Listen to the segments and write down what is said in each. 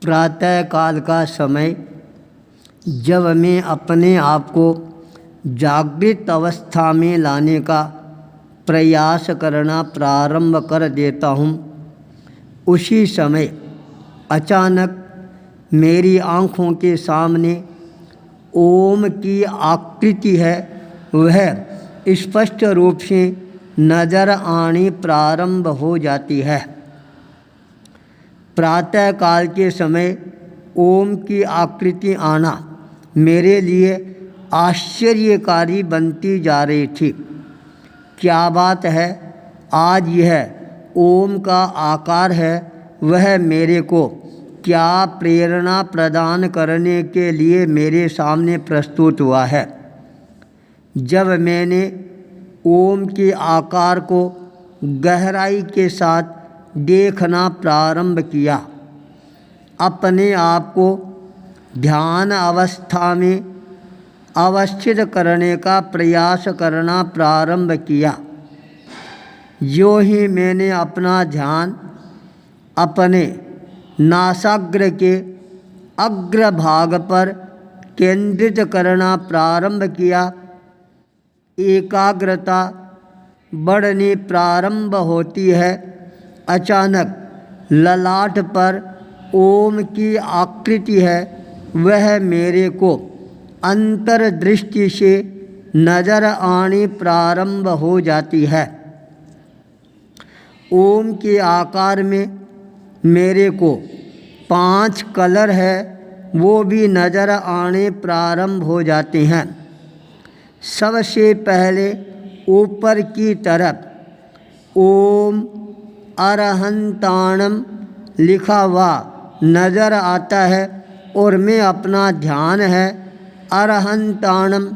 प्रातः काल का समय जब मैं अपने आप को जागृत अवस्था में लाने का प्रयास करना प्रारंभ कर देता हूँ, उसी समय अचानक मेरी आँखों के सामने ओम की आकृति है वह स्पष्ट रूप से नज़र आनी प्रारंभ हो जाती है। प्रातः काल के समय ओम की आकृति आना मेरे लिए आश्चर्यकारी बनती जा रही थी। क्या बात है, आज यह ओम का आकार है वह मेरे को क्या प्रेरणा प्रदान करने के लिए मेरे सामने प्रस्तुत हुआ है। जब मैंने ओम के आकार को गहराई के साथ देखना प्रारंभ किया, अपने आप को ध्यान अवस्था में अवस्थित करने का प्रयास करना प्रारंभ किया, जो ही मैंने अपना ध्यान अपने नासाग्र के अग्रभाग पर केंद्रित करना प्रारंभ किया, एकाग्रता बढ़नी प्रारंभ होती है। अचानक ललाट पर ओम की आकृति है वह मेरे को अंतर्दृष्टि से नज़र आनी प्रारंभ हो जाती है। ओम के आकार में मेरे को 5 कलर है वो भी नज़र आने प्रारंभ हो जाते हैं। सबसे पहले ऊपर की तरफ ओम अरहंताणम लिखा हुआ नज़र आता है और मैं अपना ध्यान है अरहंताणम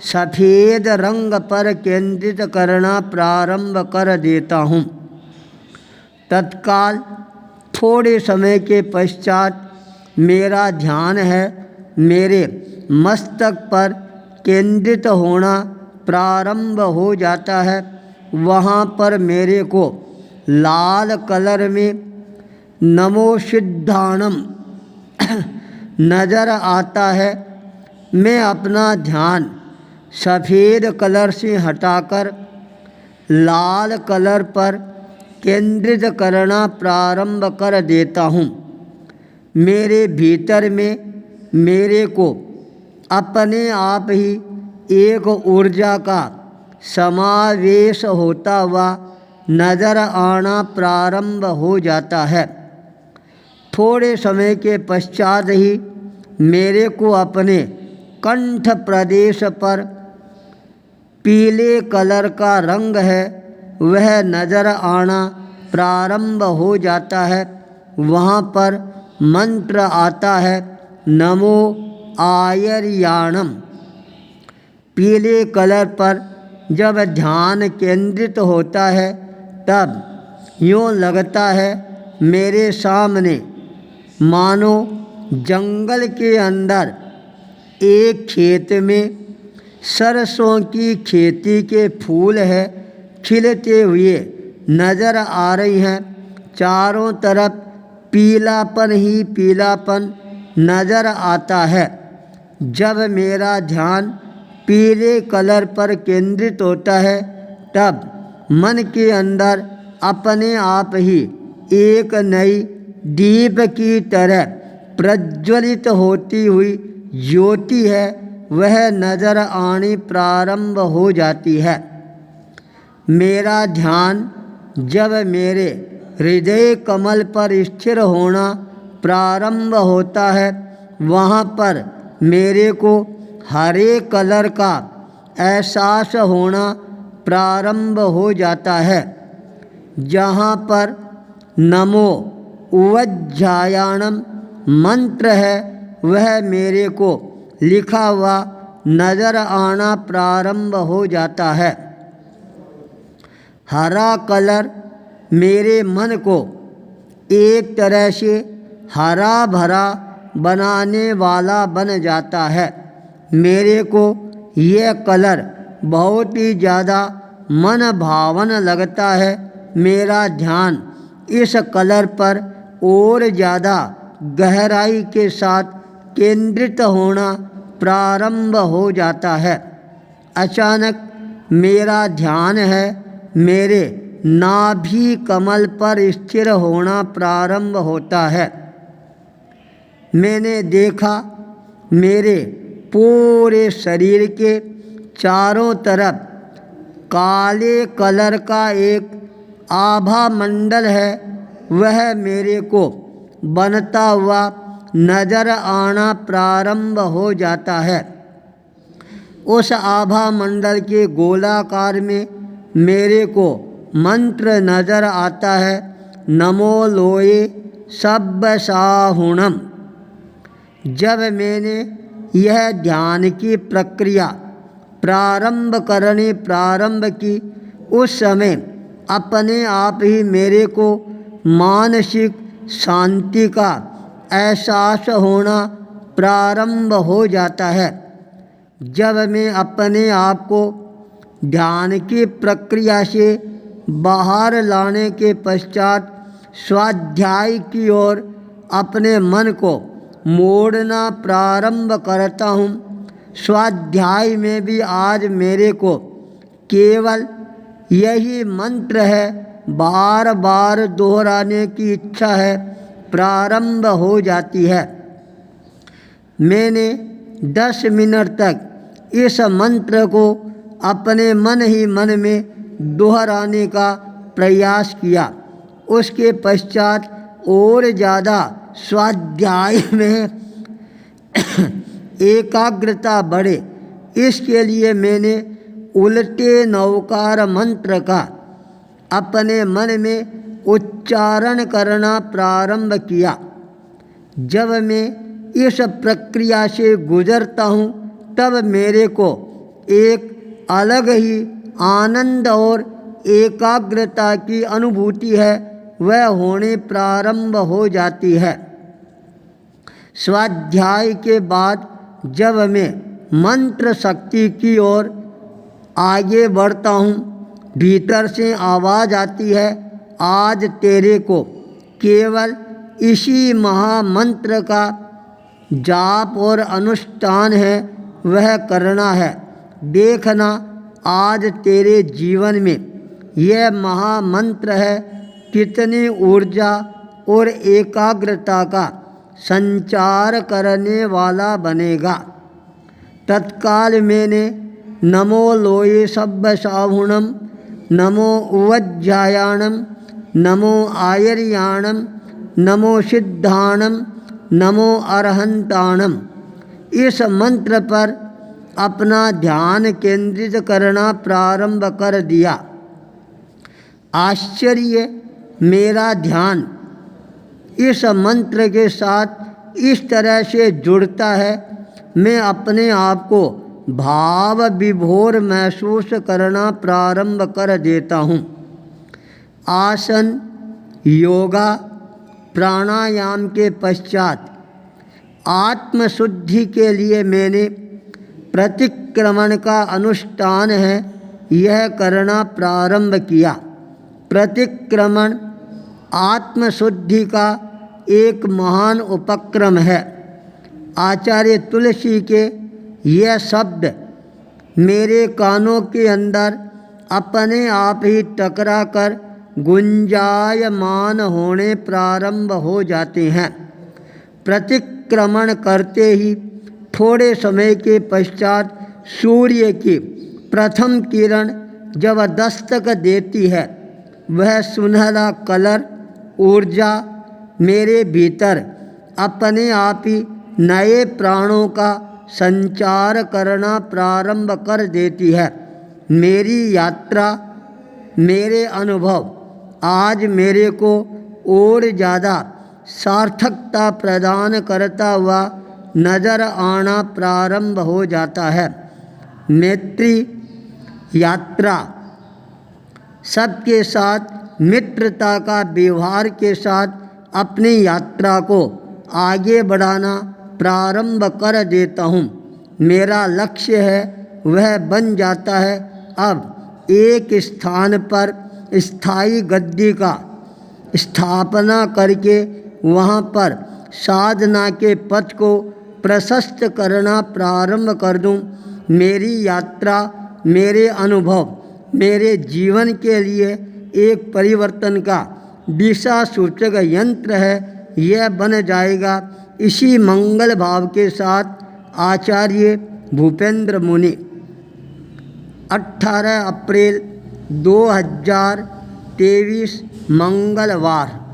सफ़ेद रंग पर केंद्रित करना प्रारंभ कर देता हूँ। तत्काल थोड़े समय के पश्चात मेरा ध्यान है मेरे मस्तक पर केंद्रित होना प्रारंभ हो जाता है। वहाँ पर मेरे को लाल कलर में नमो सिद्धाणम नज़र आता है। मैं अपना ध्यान सफ़ेद कलर से हटाकर लाल कलर पर केंद्रित करना प्रारंभ कर देता हूँ। मेरे भीतर में मेरे को अपने आप ही एक ऊर्जा का समावेश होता हुआ नज़र आना प्रारंभ हो जाता है। थोड़े समय के पश्चात ही मेरे को अपने कंठ प्रदेश पर पीले कलर का रंग है वह नज़र आना प्रारंभ हो जाता है। वहाँ पर मंत्र आता है नमो आयर्याणम। पीले कलर पर जब ध्यान केंद्रित होता है तब यूँ लगता है मेरे सामने मानो जंगल के अंदर एक खेत में सरसों की खेती के फूल है खिलते हुए नज़र आ रही हैं। चारों तरफ पीलापन ही पीलापन नज़र आता है। जब मेरा ध्यान पीले कलर पर केंद्रित होता है तब मन के अंदर अपने आप ही एक नई दीप की तरह प्रज्वलित होती हुई ज्योति है वह नज़र आनी प्रारंभ हो जाती है। मेरा ध्यान जब मेरे हृदय कमल पर स्थिर होना प्रारंभ होता है, वहाँ पर मेरे को हरे कलर का एहसास होना प्रारंभ हो जाता है। जहाँ पर नमो उवज्जायाणम मंत्र है वह मेरे को लिखा हुआ नज़र आना प्रारंभ हो जाता है। हरा कलर मेरे मन को एक तरह से हरा भरा बनाने वाला बन जाता है। मेरे को यह कलर बहुत ही ज़्यादा मन भावन लगता है। मेरा ध्यान इस कलर पर और ज़्यादा गहराई के साथ केंद्रित होना प्रारंभ हो जाता है। अचानक मेरा ध्यान है मेरे नाभि कमल पर स्थिर होना प्रारंभ होता है। मैंने देखा मेरे पूरे शरीर के चारों तरफ काले कलर का एक आभा मंडल है, वह मेरे को बनता हुआ नजर आना प्रारंभ हो जाता है। उस आभा मंडल के गोलाकार में मेरे को मंत्र नजर आता है, नमो लोये सब्बसाहुणम। जब मैंने यह ध्यान की प्रक्रिया प्रारंभ की, उस समय अपने आप ही मेरे को मानसिक शांति का एहसास होना प्रारंभ हो जाता है। जब मैं अपने आप को ध्यान की प्रक्रिया से बाहर लाने के पश्चात स्वाध्याय की ओर अपने मन को मोड़ना प्रारंभ करता हूँ, स्वाध्याय में भी आज मेरे को केवल यही मंत्र है, बार बार दोहराने की इच्छा है, प्रारंभ हो जाती है। मैंने 10 मिनट तक इस मंत्र को अपने मन ही मन में दोहराने का प्रयास किया। उसके पश्चात और ज़्यादा स्वाध्याय में एकाग्रता बढ़े, इसके लिए मैंने उल्टे नौकार मंत्र का अपने मन में उच्चारण करना प्रारंभ किया। जब मैं इस प्रक्रिया से गुजरता हूँ, तब मेरे को एक अलग ही आनंद और एकाग्रता की अनुभूति है, वह होने प्रारंभ हो जाती है। स्वाध्याय के बाद जब मैं मंत्र शक्ति की ओर आगे बढ़ता हूँ, भीतर से आवाज़ आती है, आज तेरे को केवल इसी महामंत्र का जाप और अनुष्ठान है, वह करना है। देखना आज तेरे जीवन में यह महामंत्र है कितनी ऊर्जा और एकाग्रता का संचार करने वाला बनेगा। तत्काल मैंने नमो लोये सब्बसाहुणम, नमो उवज्जायाणम, नमो आयर्याणम, नमो सिद्धाणम, नमो अरहंताणम इस मंत्र पर अपना ध्यान केंद्रित करना प्रारंभ कर दिया। आश्चर्य, मेरा ध्यान इस मंत्र के साथ इस तरह से जुड़ता है, मैं अपने आप को भाव विभोर महसूस करना प्रारंभ कर देता हूँ। आसन, योगा, प्राणायाम के पश्चात आत्मशुद्धि के लिए मैंने प्रतिक्रमण का अनुष्ठान है, यह करना प्रारंभ किया। प्रतिक्रमण आत्मशुद्धि का एक महान उपक्रम है। आचार्य तुलसी के यह शब्द मेरे कानों के अंदर अपने आप ही टकरा कर गुंजायमान होने प्रारंभ हो जाते हैं। प्रतिक्रमण करते ही थोड़े समय के पश्चात सूर्य की प्रथम किरण जब दस्तक देती है, वह सुनहरा कलर ऊर्जा मेरे भीतर अपने आप ही नए प्राणों का संचार करना प्रारंभ कर देती है। मेरी यात्रा, मेरे अनुभव आज मेरे को और ज़्यादा सार्थकता प्रदान करता हुआ नज़र आना प्रारंभ हो जाता है। मैत्री यात्रा, सबके साथ मित्रता का व्यवहार के साथ अपनी यात्रा को आगे बढ़ाना प्रारंभ कर देता हूँ। मेरा लक्ष्य है वह बन जाता है अब एक स्थान पर स्थायी गद्दी का स्थापना करके वहाँ पर साधना के पथ को प्रशस्त करना प्रारंभ कर दूं। मेरी यात्रा, मेरे अनुभव मेरे जीवन के लिए एक परिवर्तन का दिशा सूचक यंत्र है, यह बन जाएगा। इसी मंगल भाव के साथ आचार्य भूपेंद्र मुनि 18 अप्रैल 2023 मंगलवार।